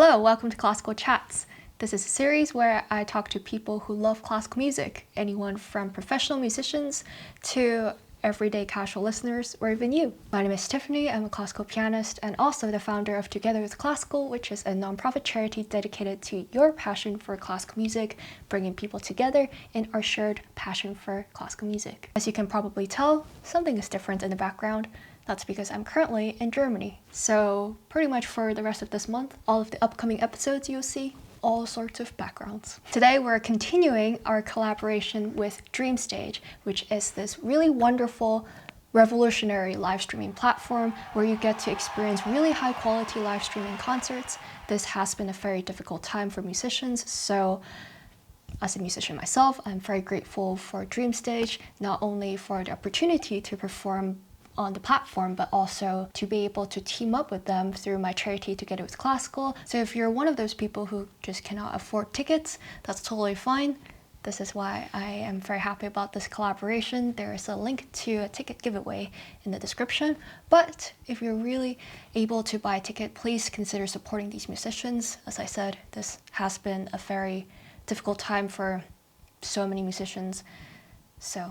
Hello, welcome to Classical Chats. This is a series where I talk to people who love classical music, anyone from professional musicians to everyday casual listeners, or even you. My name is Tiffany, I'm a classical pianist and also the founder of Together with Classical, which is a nonprofit charity dedicated to your passion for classical music, bringing people together in our shared passion for classical music. As you can probably tell, something is different in the background. That's because I'm currently in Germany. So pretty much for the rest of this month, all of the upcoming episodes you'll see, all sorts of backgrounds. Today we're continuing our collaboration with DreamStage, which is this really wonderful, revolutionary live streaming platform where you get to experience really high quality live streaming concerts. This has been a very difficult time for musicians, so as a musician myself, I'm very grateful for DreamStage, not only for the opportunity to perform on the platform, but also to be able to team up with them through my charity Together with Classical. So if you're one of those people who just cannot afford tickets, that's totally fine. This is why I am very happy about this collaboration. There is a link to a ticket giveaway in the description. But if you're really able to buy a ticket, please consider supporting these musicians. As I said, this has been a very difficult time for so many musicians, so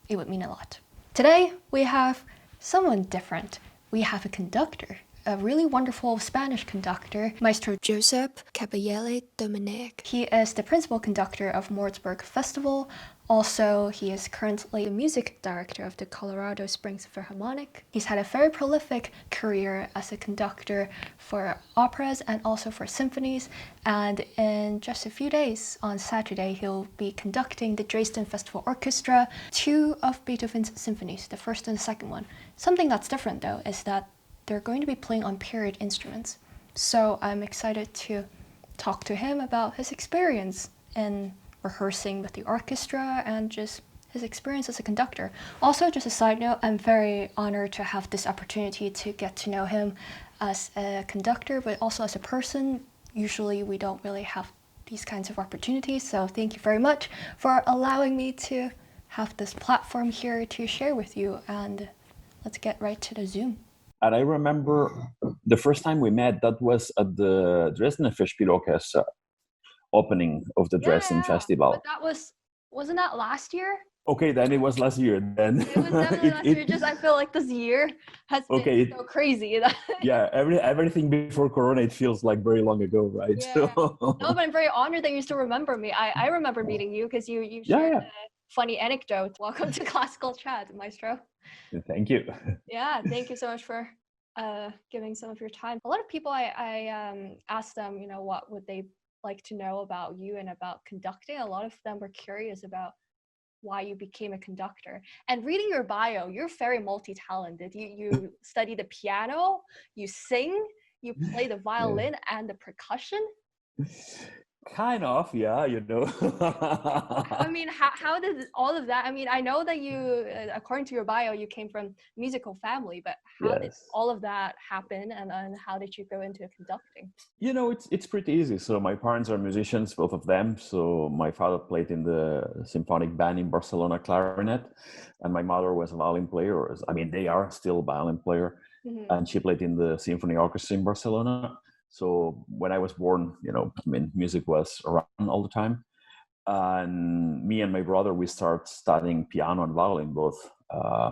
it would mean a lot. Today, we have someone different. We have a conductor, a really wonderful Spanish conductor, Maestro Josep Caballé Domenech. He is the principal conductor of Mordsburg Festival. Also, he is currently the music director of the Colorado Springs Philharmonic. He's had a very prolific career as a conductor for operas and also for symphonies. And in just a few days, on Saturday, he'll be conducting the Dresden Festival Orchestra, two of Beethoven's symphonies, the first and the second one. Something that's different, though, is that they're going to be playing on period instruments. So I'm excited to talk to him about his experience in rehearsing with the orchestra and just his experience as a conductor. Also, just a side note, I'm very honored to have this opportunity to get to know him as a conductor, but also as a person. Usually we don't really have these kinds of opportunities, so thank you very much for allowing me to have this platform here to share with you, and let's get right to the Zoom. And I remember the first time we met, that was at the Dresden Festspiel Orchestra opening of the Dresden Festival. But that wasn't that last year? Okay, then it was last year. Then it was definitely last year. Just I feel like this year has been so crazy. Yeah, everything before Corona, it feels like very long ago, right? Yeah. No, but I'm very honored that you still remember me. I remember meeting you because you shared a funny anecdote. Welcome to Classical Chat, Maestro. Thank you. Yeah, thank you so much for giving some of your time. A lot of people, I asked them, what would they like to know about you and about conducting. A lot of them were curious about why you became a conductor. And reading your bio, you're very multi-talented. You study the piano, you sing, you play the violin and the percussion. Kind of, yeah, I mean, how did all of that, I know that you, according to your bio, you came from a musical family, but how did all of that happen, and how did you go into conducting? It's pretty easy. So my parents are musicians, both of them. So my father played in the symphonic band in Barcelona, clarinet, and my mother was a violin player. They are still a violin player, and she played in the symphony orchestra in Barcelona. So when I was born, music was around all the time. And me and my brother, we started studying piano and violin both. I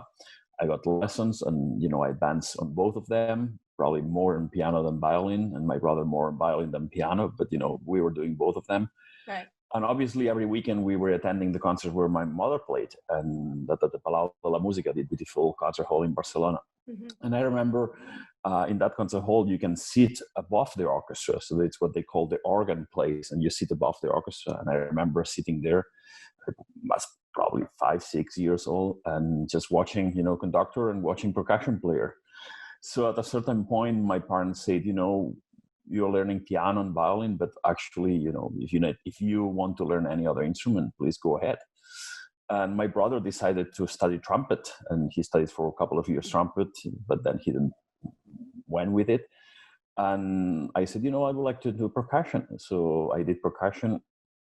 got lessons and, I advanced on both of them, probably more in piano than violin, and my brother more in violin than piano. But, we were doing both of them. Right. And obviously every weekend we were attending the concerts where my mother played, and at the Palau de la Música, the beautiful concert hall in Barcelona. And I remember in that concert hall, you can sit above the orchestra. So it's what they call the organ place, and you sit above the orchestra. And I remember sitting there, I was probably 5-6 years old, and just watching, conductor and watching percussion player. So at a certain point, my parents said, you're learning piano and violin, but actually, if you want to learn any other instrument, please go ahead. And my brother decided to study trumpet, and he studied for a couple of years trumpet, but then he didn't went with it. And I said, I would like to do percussion. So I did percussion,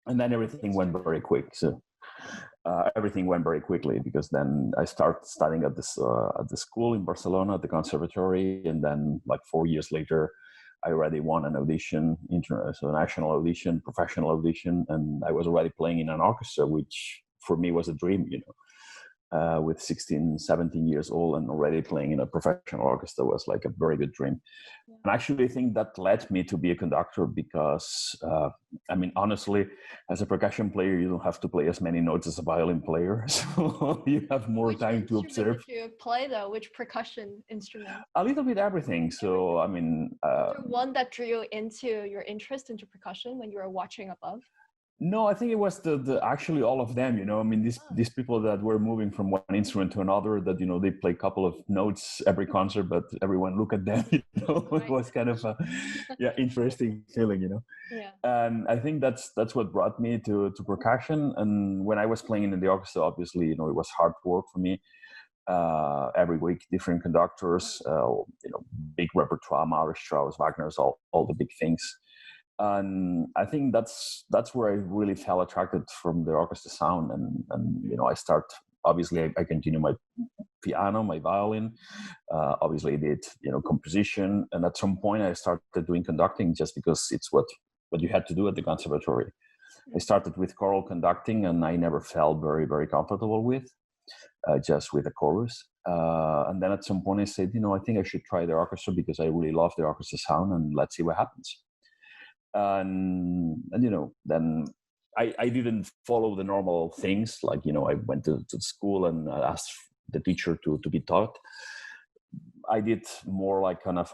and then everything went very quick. So everything went very quickly, because then I started studying at the school in Barcelona, at the conservatory, and then like 4 years later, I already won an audition, international audition, professional audition, and I was already playing in an orchestra, which for me was a dream, with 16, 17 years old and already playing in a professional orchestra was like a very good dream. Yeah. And actually, I think that led me to be a conductor because, honestly, as a percussion player, you don't have to play as many notes as a violin player. So you have more time to observe. Which instrument did you play though? Which percussion instrument? A little bit everything. So, one that drew you into your interest into percussion when you were watching above? No, I think it was the actually all of them, these people that were moving from one instrument to another, that, they play a couple of notes every concert, but everyone look at them, Right. It was kind of a interesting feeling, Yeah. And I think that's what brought me to percussion. And when I was playing in the orchestra, obviously, it was hard work for me. Every week, different conductors, big repertoire, Mahler, Strauss, Wagner's, all the big things. And I think that's where I really felt attracted from the orchestra sound. And obviously I continue my piano, my violin, obviously I did, composition. And at some point I started doing conducting just because it's what you had to do at the conservatory. I started with choral conducting and I never felt very, very comfortable with, just with a chorus. And then at some point I said, I think I should try the orchestra because I really love the orchestra sound and let's see what happens. And then I didn't follow the normal things. Like, I went to school and asked the teacher to be taught. I did more like kind of,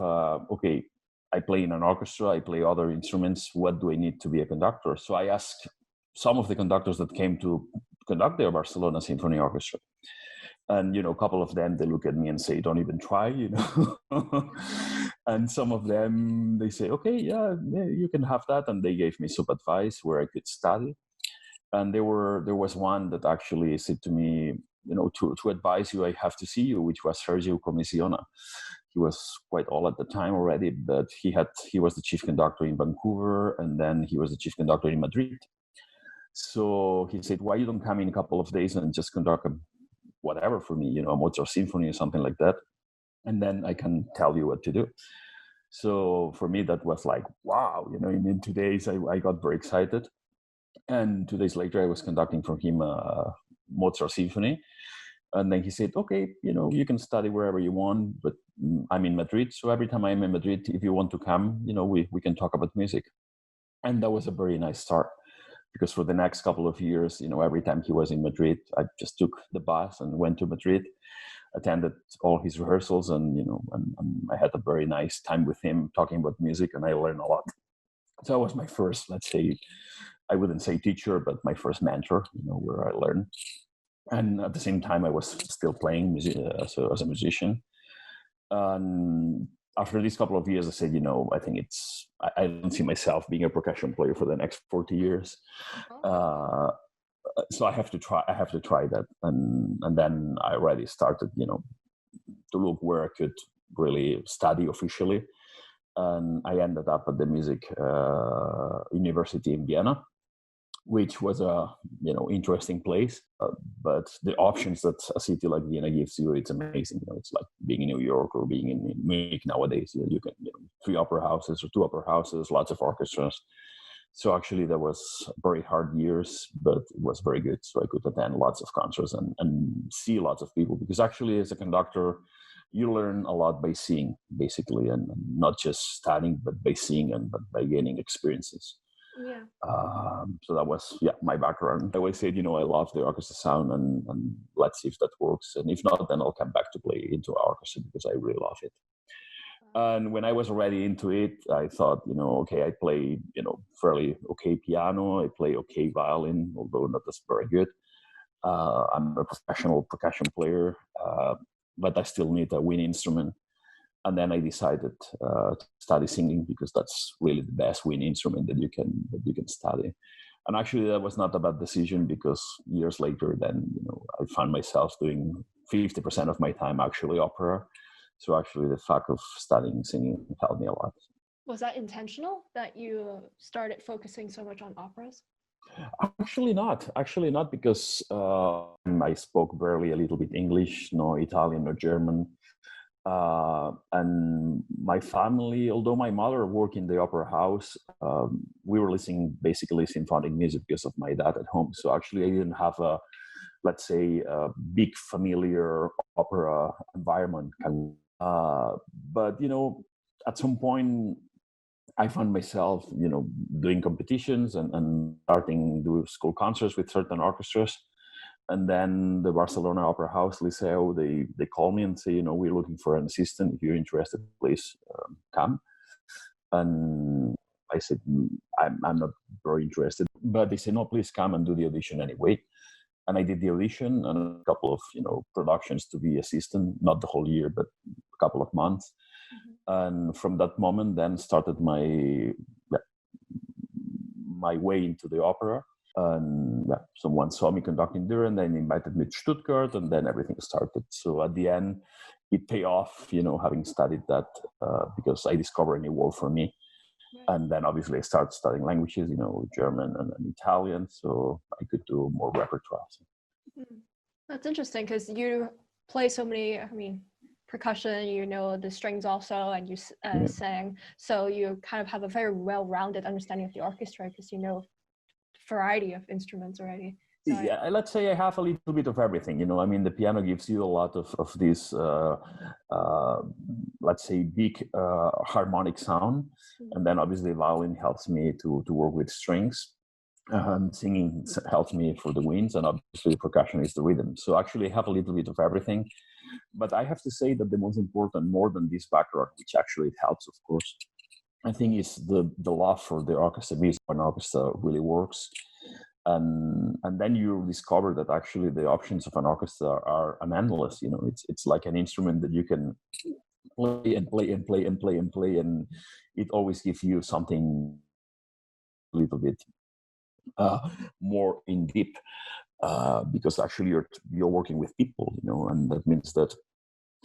okay, I play in an orchestra, I play other instruments. What do I need to be a conductor? So I asked some of the conductors that came to conduct the Barcelona Symphony Orchestra. And, a couple of them, they look at me and say, don't even try, And some of them, they say, okay, yeah, you can have that. And they gave me some advice where I could study. And there was one that actually said to me, to advise you, I have to see you, which was Sergio Comisiona. He was quite old at the time already, but he was the chief conductor in Vancouver, and then he was the chief conductor in Madrid. So he said, why you don't come in a couple of days and just conduct whatever for me, a Mozart symphony or something like that. And then I can tell you what to do. So for me, that was like, wow, in 2 days, I got very excited. And 2 days later, I was conducting for him a Mozart symphony. And then he said, okay, you can study wherever you want, but I'm in Madrid. So every time I'm in Madrid, if you want to come, we can talk about music. And that was a very nice start. Because for the next couple of years, every time he was in Madrid, I just took the bus and went to Madrid, attended all his rehearsals, and I had a very nice time with him talking about music, and I learned a lot. So that was my first, let's say, I wouldn't say teacher, but my first mentor, where I learned. And at the same time, I was still playing as a musician. And after these couple of years, I said, I think I don't see myself being a percussion player for the next 40 years. So I have to try that. And then I already started, to look where I could really study officially. And I ended up at the music university in Vienna, which was a interesting place, but the options that a city like Vienna gives you, it's amazing. It's like being in New York or being in Munich nowadays. You can 3 opera houses or 2 opera houses, lots of orchestras. So actually, that was very hard years, but it was very good. So I could attend lots of concerts and see lots of people, because actually, as a conductor, you learn a lot by seeing, basically, and not just studying, but by seeing and by gaining experiences. Yeah. So that was my background. I always said, I love the orchestra sound, and let's see if that works. And if not, then I'll come back to play into orchestra because I really love it. And when I was already into it, I thought, okay, I play, fairly okay piano. I play okay violin, although not as very good. I'm a professional percussion player, but I still need a wind instrument. And then I decided to study singing, because that's really the best wind instrument that you can study. And actually, that was not a bad decision, because years later, then I found myself doing 50% of my time actually opera. So actually, the fact of studying singing helped me a lot. Was that intentional that you started focusing so much on operas? Actually not, because I spoke barely a little bit English, no Italian, no German. And my family, although my mother worked in the opera house, we were listening basically symphonic music because of my dad at home. So actually, I didn't have a, let's say, a big familiar opera environment. But at some point, I found myself, doing competitions and starting do school concerts with certain orchestras. And then the Barcelona Opera House, Liceo, they call me and say, we're looking for an assistant. If you're interested, please come. And I said, I'm not very interested. But they said, no, please come and do the audition anyway. And I did the audition and a couple of, productions to be assistant, not the whole year, but a couple of months. And from that moment, then started my way into the opera. And someone saw me conducting there, and then invited me to Stuttgart, and then everything started. So at the end, it paid off, having studied that, because I discovered a new world for me. And then obviously I started studying languages, German and Italian, so I could do more repertoire. That's interesting because you play so many, percussion, the strings also, and you sang. So you kind of have a very well-rounded understanding of the orchestra because variety of instruments already. So yeah, let's say I have a little bit of everything. The piano gives you a lot of this, let's say, big harmonic sound, and then obviously violin helps me to work with strings. Singing helps me for the winds, and obviously percussion is the rhythm. So actually I have a little bit of everything. But I have to say that the most important, more than this background, which actually it helps, of course, I think is the love for the orchestra music. When orchestra really works, and then you discover that actually the options of an orchestra are endless. It's like an instrument that you can play and play and play and play and play, and it always gives you something a little bit more in deep, because actually you're working with people, and that means that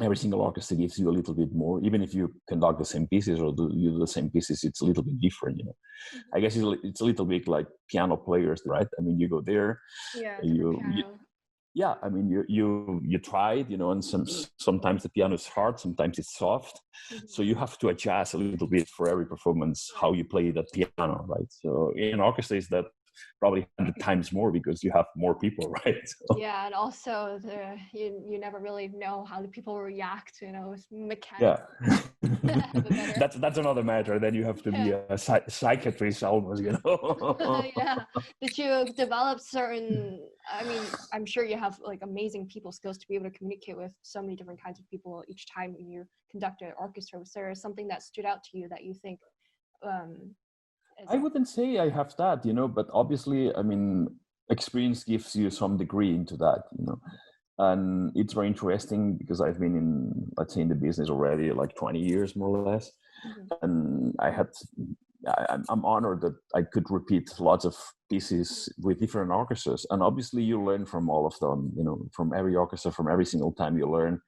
every single orchestra gives you a little bit more, even if you conduct the same pieces or you do the same pieces, it's a little bit different. I guess it's a little bit like piano players, right? You go there, you try it, and sometimes the piano is hard, sometimes it's soft. So you have to adjust a little bit for every performance how you play the piano, right? So in an orchestra is that probably 100 times more because you have more people, right? So. Yeah, and also you never really know how the people react, it's mechanical. Yeah. That's another matter. Then you have to be a psychiatrist almost, Yeah. Did you develop certain, I'm sure you have like amazing people skills to be able to communicate with so many different kinds of people each time when you conduct an orchestra. Was there something that stood out to you that you think I wouldn't say I have that, but obviously, experience gives you some degree into that, and it's very interesting because I've been in, let's say, in the business already like 20 years, more or less. And I'm honored that I could repeat lots of pieces with different orchestras. And obviously you learn from all of them, from every orchestra, from every single time you learn.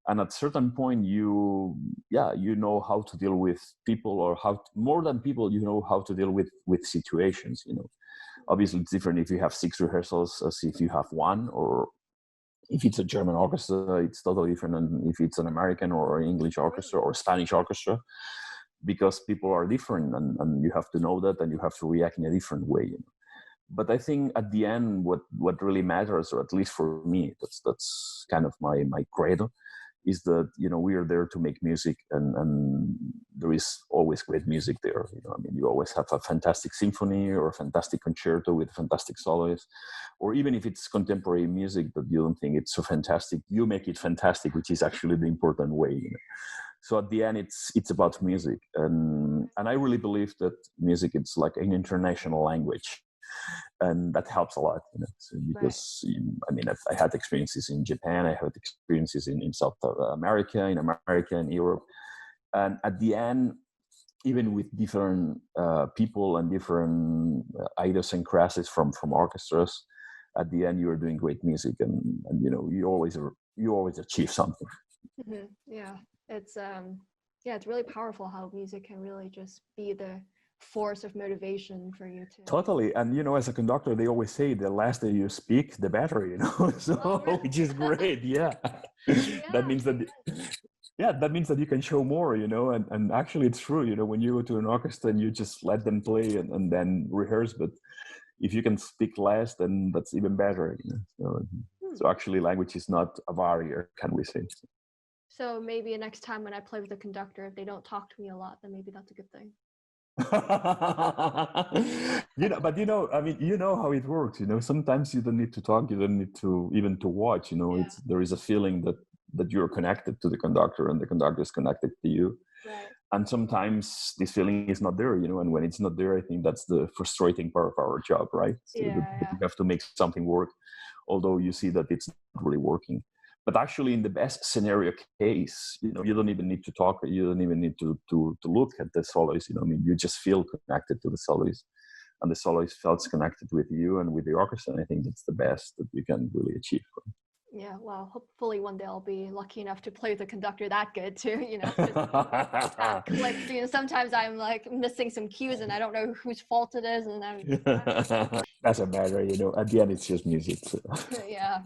And at a certain point, you know how to deal with people, or more than people, how to deal with situations. Obviously it's different if you have 6 rehearsals as if you have 1, or if it's a German orchestra, it's totally different than if it's an American or an English orchestra or Spanish orchestra, because people are different, and you have to know that, and you have to react in a different way. But I think at the end, what really matters, or at least for me, that's kind of my credo, is that we are there to make music, and there is always great music there. You always have a fantastic symphony or a fantastic concerto with fantastic soloists, or even if it's contemporary music that you don't think it's so fantastic, you make it fantastic, which is actually the important way. So at the end, it's about music, and I really believe that music, it's like an international language. And that helps a lot, so because I had experiences in Japan, I had experiences in South America, in America, and Europe, and at the end, even with different people and different idiosyncrasies from orchestras, at the end you are doing great music, and you always achieve something. Yeah, it's really powerful how music can really just be the force of motivation for you to. Totally. And as a conductor, they always say the less that you speak, the better, so really? Which is great. Yeah. That means that Yeah, that means that you can show more, and actually it's true, when you go to an orchestra and you just let them play and then rehearse, but if you can speak less, then that's even better, so actually language is not a barrier, can we say. So maybe next time when I play with the conductor, if they don't talk to me a lot, then maybe that's a good thing. But I mean, how it works. Sometimes you don't need to talk. You don't need to even to watch. There is a feeling that you're connected to the conductor, and the conductor is connected to you. Right. And sometimes this feeling is not there. And when it's not there, I think that's the frustrating part of our job, right? So that you have to make something work, although you see that it's not really working. But actually, in the best scenario case, you don't even need to talk. You don't even need to look at the soloist. I mean, you just feel connected to the soloist, and the soloist feels connected with you and with the orchestra. And I think that's the best that you can really achieve. Yeah, well, hopefully one day I'll be lucky enough to play with the conductor that good too, that clicks. Sometimes I'm like missing some cues and I don't know whose fault it is, and I'm doesn't matter, at the end it's just music. So. Yeah,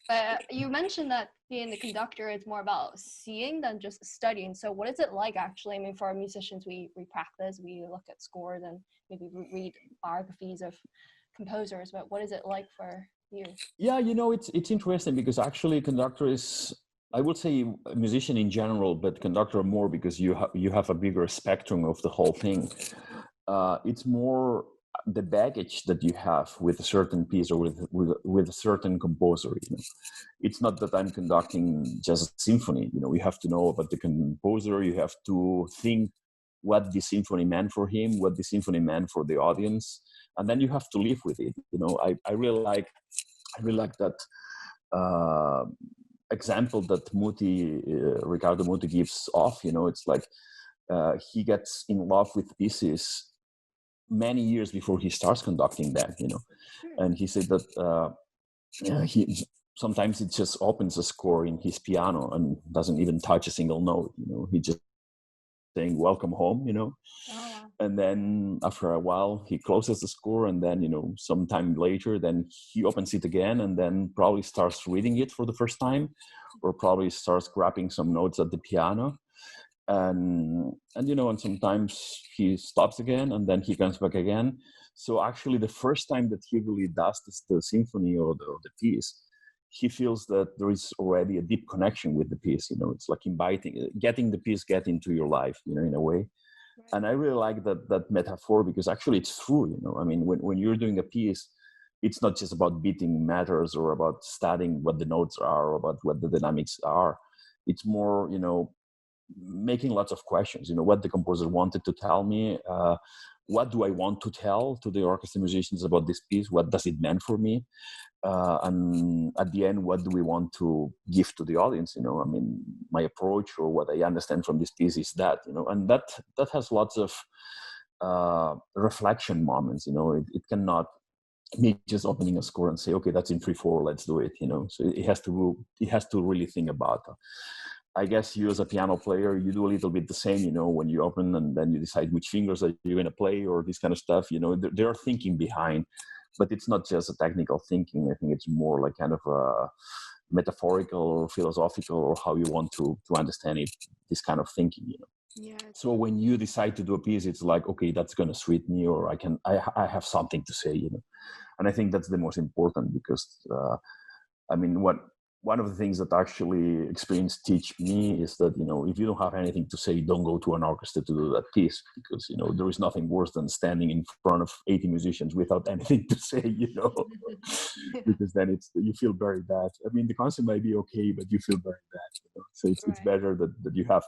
but you mentioned that being the conductor is more about seeing than just studying. So what is it like actually? I mean, for musicians, we practice, we look at scores and maybe read biographies of composers, but what is it like for you? Yeah, it's interesting because actually conductor is, I would say, a musician in general, but conductor more because you have a bigger spectrum of the whole thing. It's more the baggage that you have with a certain piece or with a certain composer. It's not that I'm conducting just a symphony. You have to know about the composer. You have to think what the symphony meant for him, what the symphony meant for the audience, and then you have to live with it. I really like that example that Ricardo Muti gives off. It's like he gets in love with pieces many years before he starts conducting them. And he said that he sometimes it just opens a score in his piano and doesn't even touch a single note. He just saying welcome home. Oh, wow. And then after a while he closes the score, and then sometime later then he opens it again and then probably starts reading it for the first time, or probably starts grabbing some notes at the piano, and sometimes he stops again and then he comes back again. So actually the first time that he really does the symphony or the piece, he feels that there is already a deep connection with the piece. It's like getting the piece get into your life, in a way. And I really like that metaphor because actually it's true. I mean, when you're doing a piece, it's not just about beating matters or about studying what the notes are or about what the dynamics are. It's more, making lots of questions. What the composer wanted to tell me. What do I want to tell to the orchestra musicians about this piece? What does it mean for me? And at the end, what do we want to give to the audience? I mean, my approach or what I understand from this piece is that, and that has lots of reflection moments. It cannot me just opening a score and say, okay, that's in 3/4, let's do it. So it has to really think about it. I guess you as a piano player, you do a little bit the same, when you open and then you decide which fingers are you going to play or this kind of stuff. There are thinking behind, but it's not just a technical thinking. I think it's more like kind of a metaphorical or philosophical, or how you want to understand it, this kind of thinking. Yeah. So when you decide to do a piece, it's like, okay, that's going to suit me, or I have something to say, and I think that's the most important because, I mean, one of the things that actually experience teach me is that, if you don't have anything to say, don't go to an orchestra to do that piece, because, there is nothing worse than standing in front of 80 musicians without anything to say, because then you feel very bad. I mean, the concert might be okay, but you feel very bad. So it's better that you have,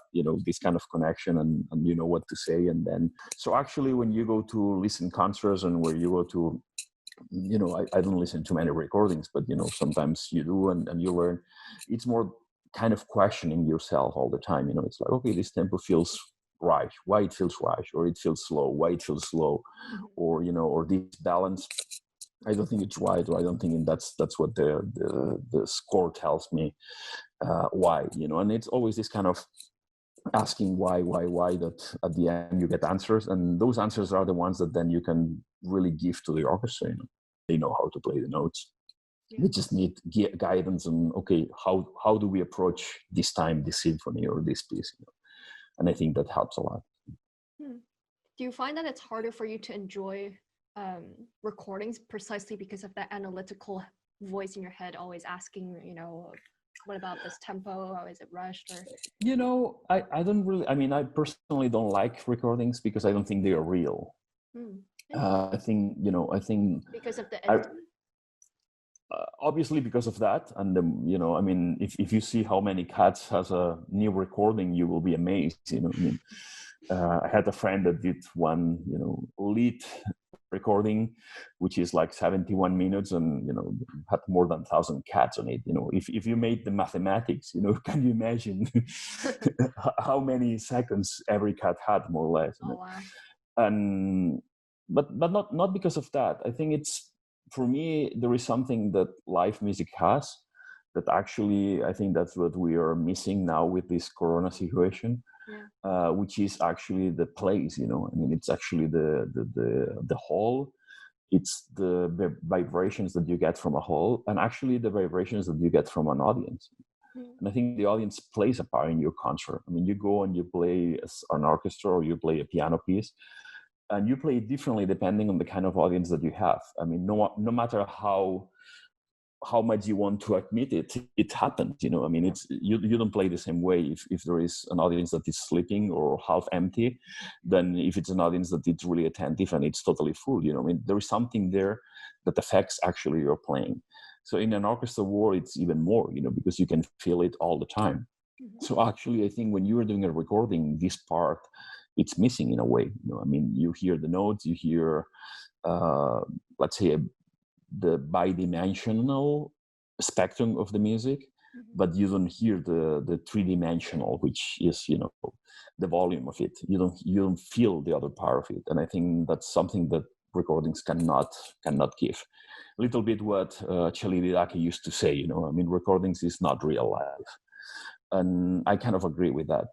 this kind of connection and you know what to say. And then, so actually when you go to listen concerts and where you go to, I don't listen to many recordings, but sometimes you do, and you learn. It's more kind of questioning yourself all the time. It's like, okay, this tempo feels right. Why it feels right? Or it feels slow. Why it feels slow? Or or this balance, I don't think it's right, or I don't think that's what the score tells me. Why? And it's always this kind of asking why, that at the end you get answers, and those answers are the ones that then you can really give to the orchestra. They know how to play the notes. We just need guidance on, okay, how do we approach this time, this symphony or this piece? And I think that helps a lot. Do you find that it's harder for you to enjoy recordings precisely because of that analytical voice in your head always asking, what about this tempo? Or is it rushed? Or I don't really, I personally don't like recordings because I don't think they are real. I think because of the editing? Obviously because of that, and if you see how many cuts has a new recording, you will be amazed. I had a friend that did one lead recording, which is like 71 minutes, and had more than 1,000 cuts on it. If you made the mathematics, can you imagine how many seconds every cut had, more or less? Oh, wow. And but not because of that. I think it's, for me, there is something that live music has that actually I think that's what we are missing now with this Corona situation. Which is actually the place. It's actually the hall. It's the vibrations that you get from a hall, and actually the vibrations that you get from an audience. And I think the audience plays a part in your concert. You go and you play an orchestra or you play a piano piece, and you play it differently depending on the kind of audience that you have. No matter how much you want to admit it, it happens. It's you don't play the same way if there is an audience that is sleeping or half empty than if it's an audience that is really attentive and it's totally full. There is something there that affects actually your playing. So in an orchestra world, it's even more, because you can feel it all the time. So actually, I think when you are doing a recording, this part, it's missing in a way. You hear the notes, you hear, let's say, the bidimensional spectrum of the music, but you don't hear the three-dimensional, which is the volume of it. You don't feel the other part of it, and I think that's something that recordings cannot give. A little bit what Chalididaki used to say. Recordings is not real life, and I kind of agree with that.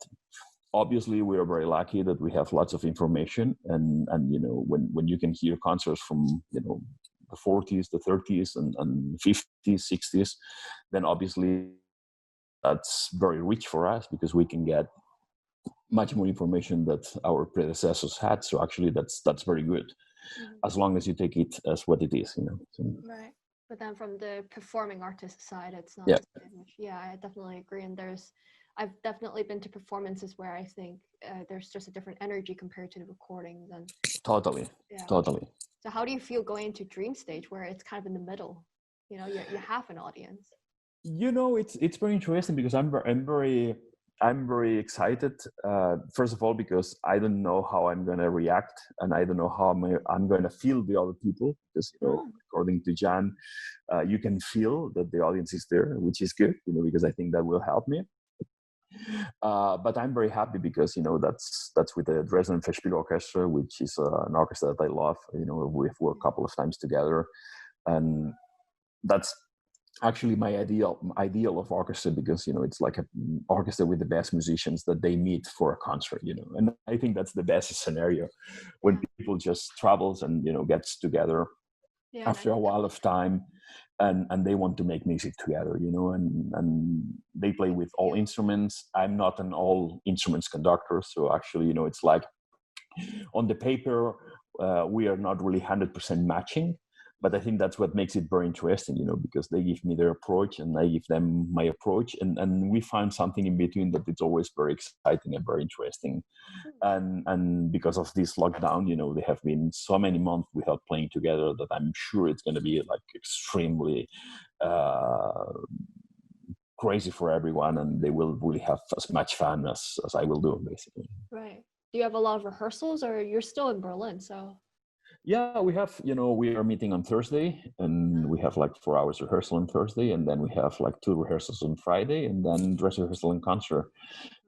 Obviously, we are very lucky that we have lots of information, and when you can hear concerts from the 40s, the 30s, and 50s, 60s, then obviously that's very rich for us because we can get much more information that our predecessors had. So actually, that's very good, as long as you take it as what it is. So. Right. But then from the performing artist side, it's not. Yeah, I definitely agree. And I've definitely been to performances where I think there's just a different energy compared to the recordings. And totally. So how do you feel going into Dream Stage where it's kind of in the middle? You have an audience. It's very interesting because I'm very excited. First of all, because I don't know how I'm going to react, and I don't know how I'm going to feel the other people. Because according to Jan, you can feel that the audience is there, which is good. Because I think that will help me. But I'm very happy because that's with the Dresden Festspiel Orchestra, which is an orchestra that I love. We've worked a couple of times together, and that's actually my ideal of orchestra, because it's like an orchestra with the best musicians that they meet for a concert. And I think that's the best scenario when people just travels and gets together after a while of time. And they want to make music together, and they play with all instruments. I'm not an all instruments conductor, so actually, it's like on the paper, we are not really 100% matching, but I think that's what makes it very interesting, because they give me their approach and I give them my approach, and we find something in between that it's always very exciting and very interesting. And because of this lockdown, they have been so many months without playing together that I'm sure it's going to be like extremely crazy for everyone, and they will really have as much fun as I will do, basically. Right. Do you have a lot of rehearsals, or you're still in Berlin? So. Yeah, we have, we are meeting on Thursday, and we have like 4 hours rehearsal on Thursday, and then we have like 2 rehearsals on Friday, and then dress rehearsal and concert.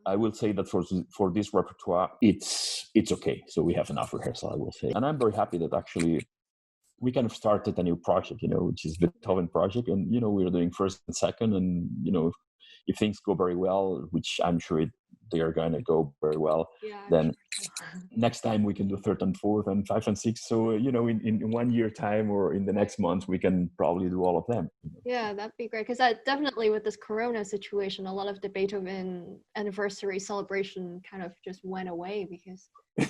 I will say that for this repertoire, it's okay. So we have enough rehearsal, I will say. And I'm very happy that actually we kind of started a new project, which is Beethoven project. And, we are doing first and second, and, if things go very well, which I'm sure it they are going to go very well, Yeah, I'm then sure so. next time we can do third and fourth and fifth and sixth. So, in 1 year time or in the next month, we can probably do all of them. Yeah, that'd be great. Because definitely with this Corona situation, a lot of the Beethoven anniversary celebration kind of just went away because.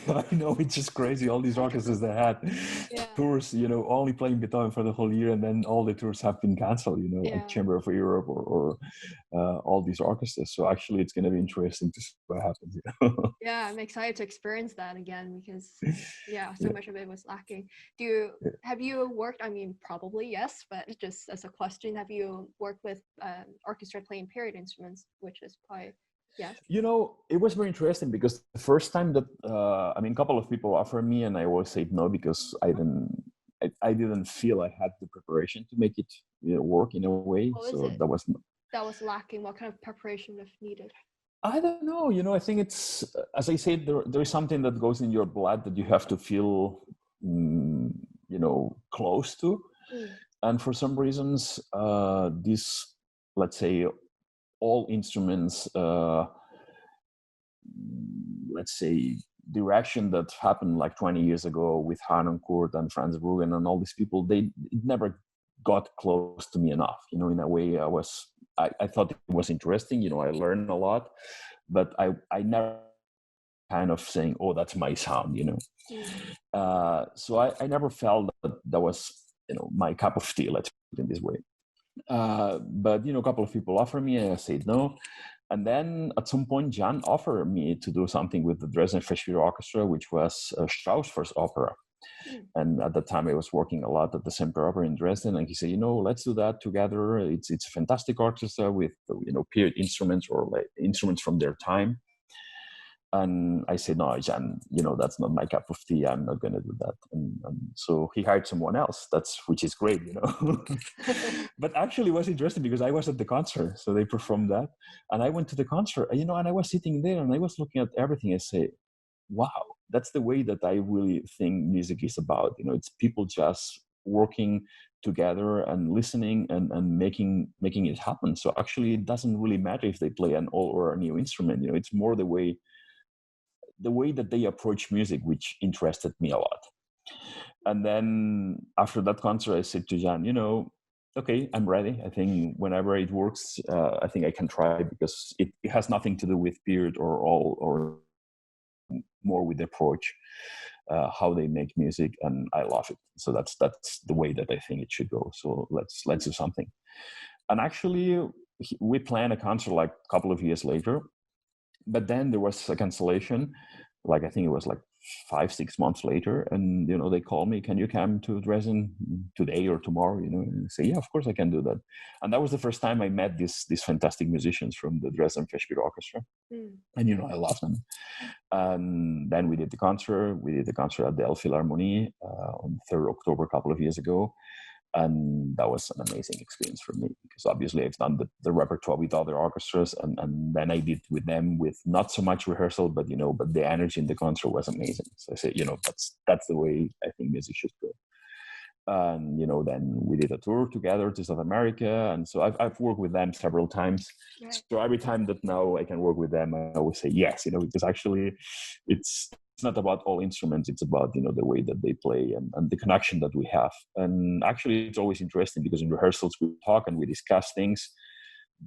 I know, it's just crazy. All these orchestras that had tours, only playing Beethoven for the whole year, and then all the tours have been canceled, like Chamber of Europe or all these orchestras. So actually, it's going to be interesting to see what happens. Yeah, I'm excited to experience that again because, so much of it was lacking. Have you worked, I mean, probably yes, but just as a question, have you worked with orchestra playing period instruments, which is probably, yes? It was very interesting because the first time that, a couple of people offered me and I always said no because I didn't feel I had the preparation to make it work in a way. So that was lacking. What kind of preparation was needed? I don't know. I think it's, as I said, there is something that goes in your blood that you have to feel, close to. And for some reasons, this, let's say, all instruments, let's say, direction that happened like 20 years ago with Harnoncourt and Franz Bruggen and all these people, it never got close to me enough. In a way, I thought it was interesting. I learned a lot, but I never kind of saying, oh, that's my sound, So I never felt that was, my cup of tea, let's put it in this way. But, a couple of people offered me and I said no. And then at some point, Jan offered me to do something with the Dresden Festspiel Orchestra, which was Strauss' first opera. And at that time, I was working a lot at the Semper Opera in Dresden. And he said, let's do that together. It's a fantastic orchestra with, period instruments or like instruments from their time. And I said, no, Jan, that's not my cup of tea. I'm not going to do that. And so he hired someone else, which is great, But actually it was interesting because I was at the concert. So they performed that. And I went to the concert, and I was sitting there and I was looking at everything. I say, wow, that's the way that I really think music is about. It's people just working together and listening and making it happen. So actually it doesn't really matter if they play an old or a new instrument. It's more the way that they approach music, which interested me a lot. And then after that concert, I said to Jan, okay, I'm ready. I think whenever it works, I think I can try because it has nothing to do with period or all, or more with the approach, how they make music, and I love it. So that's the way that I think it should go. So let's do something. And actually, we planned a concert like a couple of years later. But then there was a cancellation, like I think it was like 5-6 months later, and they called me, can you come to Dresden today or tomorrow? And I say, yeah, of course I can do that. And that was the first time I met these fantastic musicians from the Dresden Festspiel Orchestra, and I love them. And then we did the concert. We did the concert at the Elbphilharmonie on 3rd October a couple of years ago. And that was an amazing experience for me because obviously I've done the repertoire with other orchestras, and then I did with them with not so much rehearsal, but but the energy in the concert was amazing. So I said, that's the way I think music should go. And then we did a tour together to South America, and so I've worked with them several times. Right. So every time that now I can work with them, I always say yes, because actually it's not about all instruments. It's about the way that they play and the connection that we have. And actually, it's always interesting because in rehearsals we talk and we discuss things,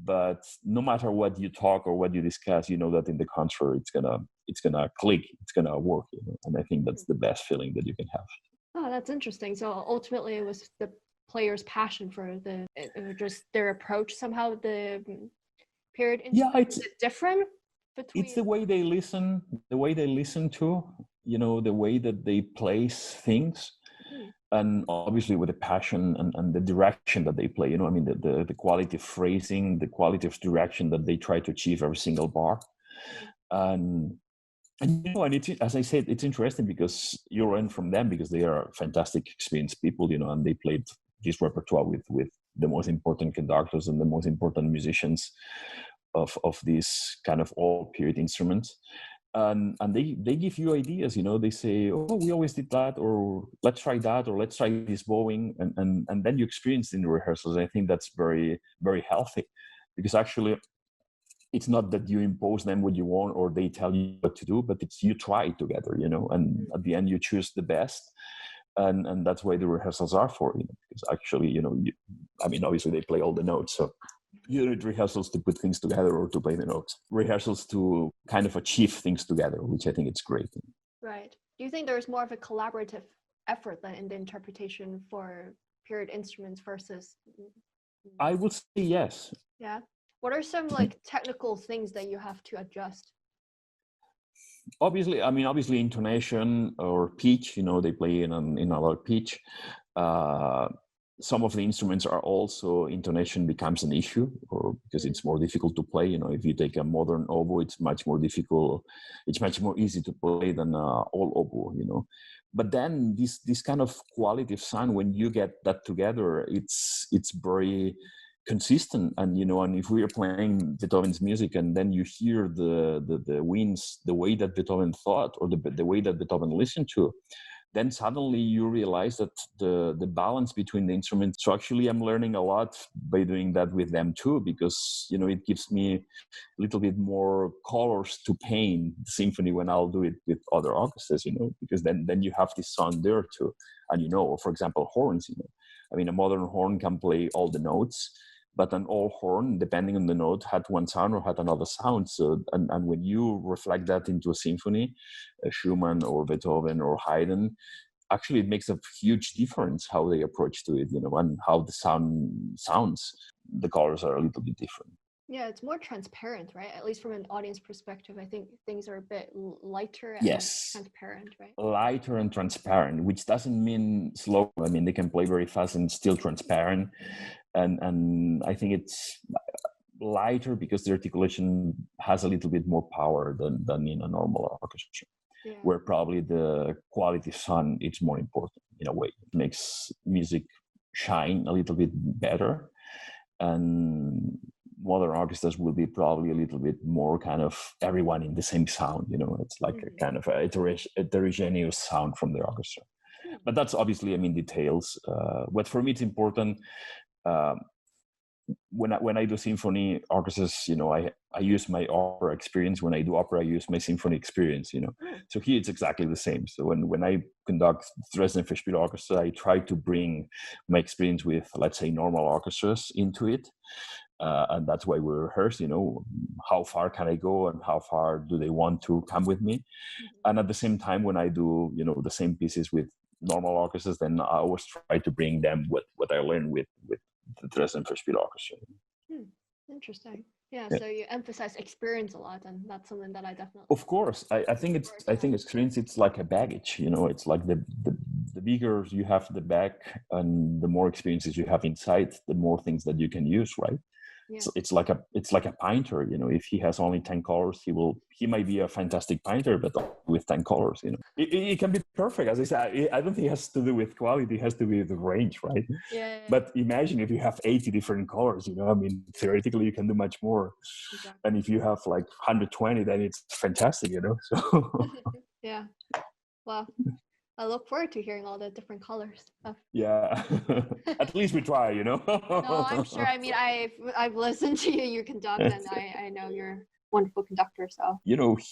but no matter what you talk or what you discuss, that in the concert it's gonna click, it's gonna work. And I think that's the best feeling that you can have. Oh, that's interesting. So ultimately, it was the player's passion for just their approach. Somehow, the period instrument is different between. It's the way they listen, to, the way that they place things, and obviously with the passion and the direction that they play. The quality of phrasing, the quality of direction that they try to achieve every single bar, and it's, as I said, it's interesting because you learn from them because they are fantastic, experienced people, and they played this repertoire with the most important conductors and the most important musicians of these kind of all period instruments. And they give you ideas, they say, oh, we always did that, or let's try that, or let's try this bowing. And then you experience in the rehearsals. I think that's very, very healthy because actually it's not that you impose them what you want or they tell you what to do, but it's you try together, and at the end you choose the best. And that's why the rehearsals are for, because actually, obviously they play all the notes. So you need rehearsals to put things together or to play the notes. Rehearsals to kind of achieve things together, which I think it's great. Right. Do you think there's more of a collaborative effort than in the interpretation for period instruments versus? I would say yes. Yeah. What are some technical things that you have to adjust? Obviously intonation or pitch, they play in a lot of pitch. Some of the instruments are also, intonation becomes an issue, or because it's more difficult to play. If you take a modern oboe, it's much more difficult. It's much more easy to play than all oboe, But then this kind of quality of sound, when you get that together, it's very consistent. And and if we are playing Beethoven's music and then you hear the winds, the way that Beethoven thought, or the way that Beethoven listened to, then suddenly you realize that the balance between the instruments. So actually I'm learning a lot by doing that with them too, because it gives me a little bit more colors to paint the symphony when I'll do it with other orchestras, because then you have this sound there too. And for example, horns, a modern horn can play all the notes, but an old horn, depending on the note, had one sound or had another sound. So, and when you reflect that into a symphony, Schumann or Beethoven or Haydn, actually it makes a huge difference how they approach to it, and how the sound sounds. The colors are a little bit different. Yeah, it's more transparent, right? At least from an audience perspective, I think things are a bit lighter and transparent, right? Lighter and transparent, which doesn't mean slow. They can play very fast and still transparent. And I think it's lighter because the articulation has a little bit more power than in a normal orchestra, where probably the quality of sound is more important in a way. It makes music shine a little bit better. And modern orchestras will be probably a little bit more kind of everyone in the same sound, it's like a kind of a heterogeneous sound from the orchestra. But that's obviously, details. What for me it's important, when I do symphony orchestras, I use my opera experience. When I do opera, I use my symphony experience, So here it's exactly the same. So when I conduct Dresden Festspiel Orchestra, I try to bring my experience with, let's say, normal orchestras into it. And that's why we rehearse, how far can I go and how far do they want to come with me? And at the same time, when I do, the same pieces with normal orchestras, then I always try to bring them what I learned with the Dresden Festspiel Orchestra. Interesting. Yeah, so you emphasize experience a lot, and that's something that I definitely. Of course, I think experience. It's like a baggage, It's like the bigger you have the bag, and the more experiences you have inside, the more things that you can use, right? Yeah. So it's like a painter, If he has only 10 colors, he might be a fantastic painter, but with 10 colors, It can be perfect. As I said, I don't think it has to do with quality; it has to do with the range, right? Yeah. But imagine if you have 80 different colors, theoretically you can do much more. Exactly. And if you have like 120, then it's fantastic, So. Yeah. Well, I look forward to hearing all the different colors. Yeah, at least we try, No, I'm sure. I've listened to you conduct, and I know you're a wonderful conductor. So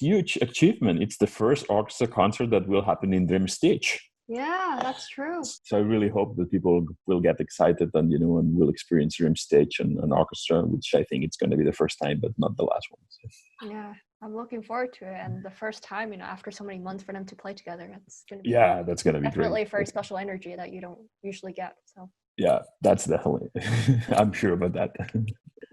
huge achievement. It's the first orchestra concert that will happen in Dream Stage. Yeah, that's true. So I really hope that people will get excited and and will experience Dream Stage and an orchestra, which I think it's going to be the first time, but not the last one. So. Yeah. I'm looking forward to it, and the first time, after so many months for them to play together, it's going to be that's going to be definitely great. Very special energy that you don't usually get. So yeah, that's definitely. I'm sure about that.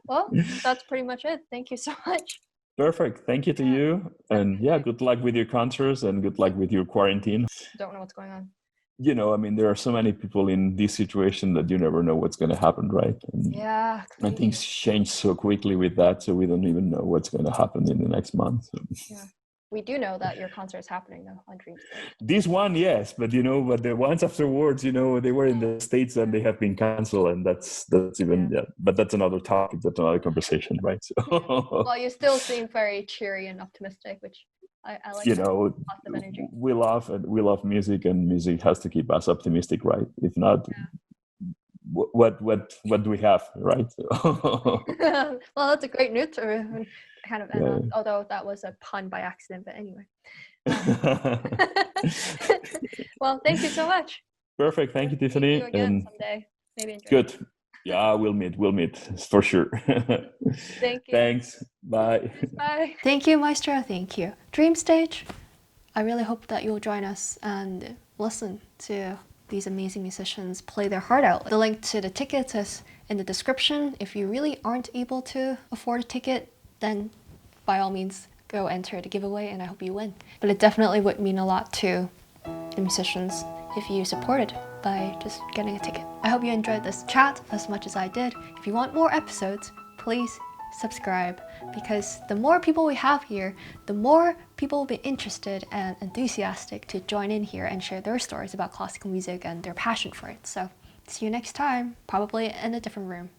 Well, that's pretty much it. Thank you so much. Perfect. Thank you to you, and good luck with your concerts and good luck with your quarantine. Don't know what's going on. There are so many people in this situation that you never know what's going to happen, right? And things change so quickly with that, so we don't even know what's going to happen in the next month. So. Yeah, we do know that your concert is happening though on Dream Stage. This one, yes, but but the ones afterwards, they were in the States and they have been canceled, and that's even but that's another topic, that's another conversation, right? So. Well, you still seem very cheery and optimistic, which I like. Positive energy. We love music, and music has to keep us optimistic, right? If not, what do we have, right? Well, that's a great note to kind of end on, although that was a pun by accident, but anyway. Well, thank you so much. Perfect. Thank you, Tiffany. See you again someday. Maybe in Good. Dresden. Yeah, we'll meet for sure. Thank you. Thanks. Bye. Bye. Thank you, Maestro. Thank you. Dream Stage. I really hope that you'll join us and listen to these amazing musicians play their heart out. The link to the tickets is in the description. If you really aren't able to afford a ticket, then by all means go enter the giveaway and I hope you win. But it definitely would mean a lot to the musicians if you supported by just getting a ticket. I hope you enjoyed this chat as much as I did. If you want more episodes, please subscribe, because the more people we have here, the more people will be interested and enthusiastic to join in here and share their stories about classical music and their passion for it. So see you next time, probably in a different room.